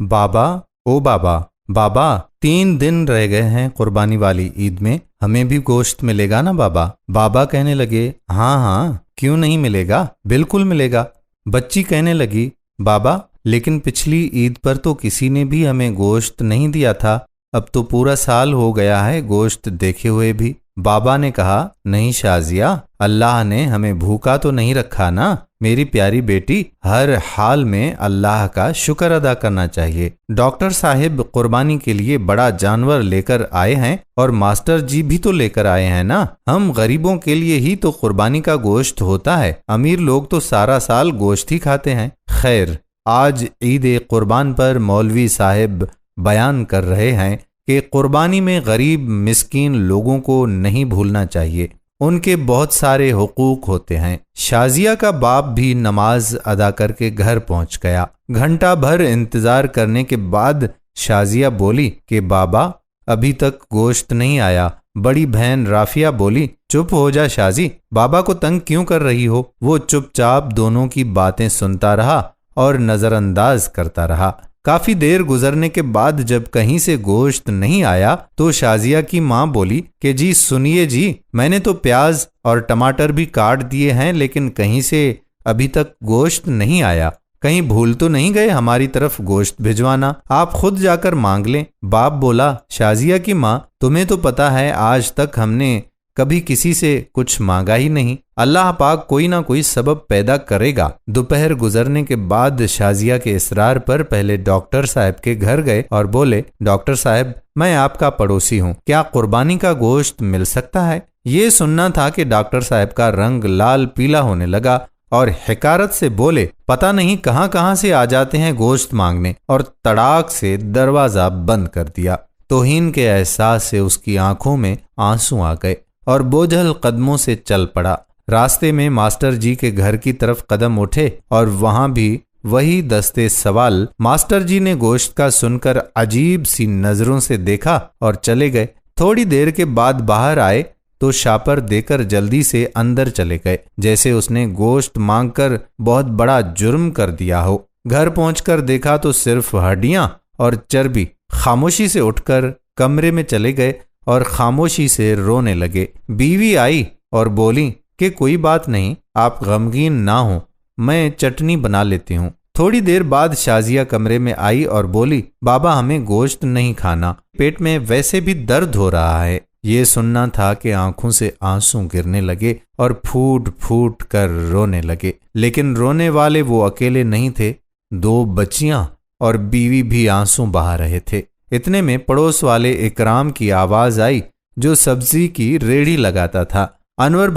بابا او بابا بابا 3 دن رہ گئے ہیں قربانی والی عید میں، ہمیں بھی گوشت ملے گا نا بابا؟ بابا کہنے لگے ہاں ہاں کیوں نہیں ملے گا، بالکل ملے گا۔ بچی کہنے لگی بابا لیکن پچھلی عید پر تو کسی نے بھی ہمیں گوشت نہیں دیا تھا، اب تو پورا سال ہو گیا ہے گوشت دیکھے ہوئے بھی۔ بابا نے کہا نہیں شازیہ، اللہ نے ہمیں بھوکا تو نہیں رکھا نا میری پیاری بیٹی، ہر حال میں اللہ کا شکر ادا کرنا چاہیے۔ ڈاکٹر صاحب قربانی کے لیے بڑا جانور لے کر آئے ہیں اور ماسٹر جی بھی تو لے کر آئے ہیں نا، ہم غریبوں کے لیے ہی تو قربانی کا گوشت ہوتا ہے، امیر لوگ تو سارا سال گوشت ہی کھاتے ہیں۔ خیر، آج عید قربان پر مولوی صاحب بیان کر رہے ہیں کہ قربانی میں غریب مسکین لوگوں کو نہیں بھولنا چاہیے، ان کے بہت سارے حقوق ہوتے ہیں۔ شازیہ کا باپ بھی نماز ادا کر کے گھر پہنچ گیا۔ گھنٹہ بھر انتظار کرنے کے بعد شازیہ بولی کہ بابا ابھی تک گوشت نہیں آیا۔ بڑی بہن رافیہ بولی چپ ہو جا شازی، بابا کو تنگ کیوں کر رہی ہو؟ وہ چپ چاپ دونوں کی باتیں سنتا رہا اور نظر انداز کرتا رہا۔ کافی دیر گزرنے کے بعد جب کہیں سے گوشت نہیں آیا تو شازیہ کی ماں بولی کہ جی سنیے جی، میں نے تو پیاز اور ٹماٹر بھی کاٹ دیے ہیں لیکن کہیں سے ابھی تک گوشت نہیں آیا، کہیں بھول تو نہیں گئے ہماری طرف گوشت بھجوانا، آپ خود جا کر مانگ لیں۔ باپ بولا شازیہ کی ماں تمہیں تو پتا ہے آج تک ہم نے کبھی کسی سے کچھ مانگا ہی نہیں، اللہ پاک کوئی نہ کوئی سبب پیدا کرے گا۔ دوپہر گزرنے کے بعد شازیہ کے اصرار پر پہلے ڈاکٹر صاحب کے گھر گئے اور بولے ڈاکٹر صاحب میں آپ کا پڑوسی ہوں، کیا قربانی کا گوشت مل سکتا ہے؟ یہ سننا تھا کہ ڈاکٹر صاحب کا رنگ لال پیلا ہونے لگا اور حقارت سے بولے پتہ نہیں کہاں کہاں سے آ جاتے ہیں گوشت مانگنے، اور تڑاک سے دروازہ بند کر دیا۔ توہین کے احساس سے اس کی آنکھوں میں آنسو آ گئے اور بوجھل قدموں سے چل پڑا۔ راستے میں ماسٹر جی کے گھر کی طرف قدم اٹھے اور وہاں بھی وہی دستے سوال۔ ماسٹر جی نے گوشت کا سن کر عجیب سی نظروں سے دیکھا اور چلے گئے۔ تھوڑی دیر کے بعد باہر آئے تو شاپر دے کر جلدی سے اندر چلے گئے، جیسے اس نے گوشت مانگ کر بہت بڑا جرم کر دیا ہو۔ گھر پہنچ کر دیکھا تو صرف ہڈیاں اور چربی۔ خاموشی سے اٹھ کر کمرے میں چلے گئے اور خاموشی سے رونے لگے۔ بیوی آئی اور بولی کہ کوئی بات نہیں، آپ غمگین نہ ہوں، میں چٹنی بنا لیتی ہوں۔ تھوڑی دیر بعد شازیہ کمرے میں آئی اور بولی بابا ہمیں گوشت نہیں کھانا، پیٹ میں ویسے بھی درد ہو رہا ہے۔ یہ سننا تھا کہ آنکھوں سے آنسو گرنے لگے اور پھوٹ پھوٹ کر رونے لگے، لیکن رونے والے وہ اکیلے نہیں تھے، 2 بچیاں اور بیوی بھی آنسو بہا رہے تھے۔ اتنے میں پڑوس والے اکرام کی آواز آئی جو سبزی کی ریڑھی لگاتا تھا، انور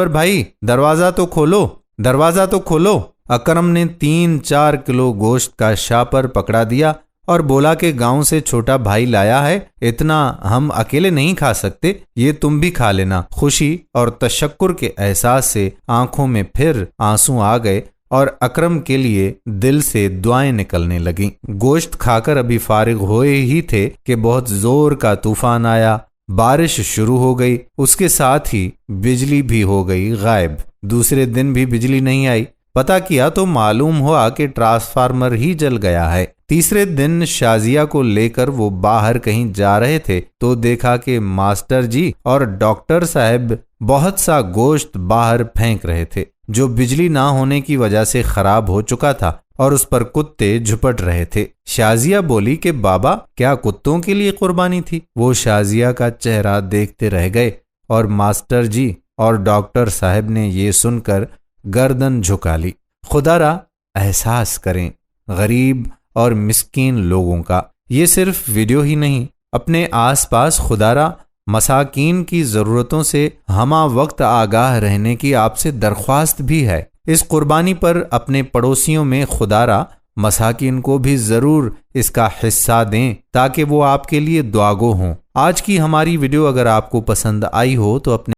بھائی دروازہ تو کھولو، دروازہ تو کھولو۔ اکرم نے 3-4 کلو گوشت کا شاپر پکڑا دیا اور بولا کہ گاؤں سے چھوٹا بھائی لایا ہے، اتنا ہم اکیلے نہیں کھا سکتے، یہ تم بھی کھا لینا۔ خوشی اور تشکر کے احساس سے آنکھوں میں پھر آنسو آ گئے اور اکرم کے لیے دل سے دعائیں نکلنے لگیں۔ گوشت کھا کر ابھی فارغ ہوئے ہی تھے کہ بہت زور کا طوفان آیا، بارش شروع ہو گئی، اس کے ساتھ ہی بجلی بھی ہو گئی غائب۔ دوسرے دن بھی بجلی نہیں آئی، پتہ کیا تو معلوم ہوا کہ ٹرانسفارمر ہی جل گیا ہے۔ تیسرے دن شازیہ کو لے کر وہ باہر کہیں جا رہے تھے تو دیکھا کہ ماسٹر جی اور ڈاکٹر صاحب بہت سا گوشت باہر پھینک رہے تھے جو بجلی نہ ہونے کی وجہ سے خراب ہو چکا تھا اور اس پر کتے جھپٹ رہے تھے۔ شازیہ بولی کہ بابا کیا کتوں کے لیے قربانی تھی؟ وہ شازیہ کا چہرہ دیکھتے رہ گئے اور ماسٹر جی اور ڈاکٹر صاحب نے یہ سن کر گردن جھکا لی۔ خدا را احساس کریں غریب اور مسکین لوگوں کا۔ یہ صرف ویڈیو ہی نہیں، اپنے آس پاس خدا را مساکین کی ضرورتوں سے ہمہ وقت آگاہ رہنے کی آپ سے درخواست بھی ہے۔ اس قربانی پر اپنے پڑوسیوں میں خدا را مساکین کو بھی ضرور اس کا حصہ دیں تاکہ وہ آپ کے لیے دعاگو ہوں۔ آج کی ہماری ویڈیو اگر آپ کو پسند آئی ہو تو اپنے